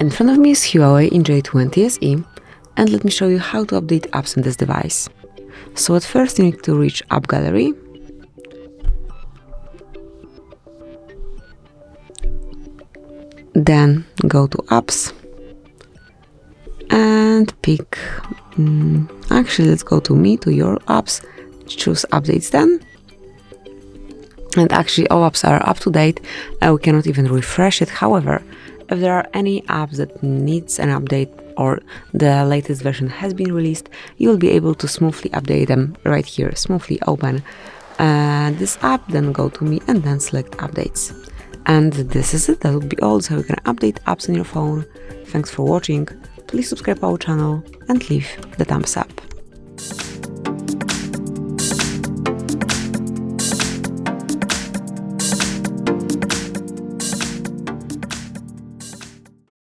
In front of me is HUAWEI Enjoy 20 SE, and let me show you how to update apps on this device. So at first you need to reach App Gallery, then go to Apps and pick, actually let's go to Me, to Your Apps, choose Updates then. And actually all apps are up to date, we cannot even refresh it. However, if there are any apps that needs an update or the latest version has been released, you will be able to smoothly update them right here. Smoothly open this app, then go to Me and then select Updates. And this is it, that will be all. So you can update apps on your phone. Thanks for watching, please subscribe our channel and leave the thumbs up.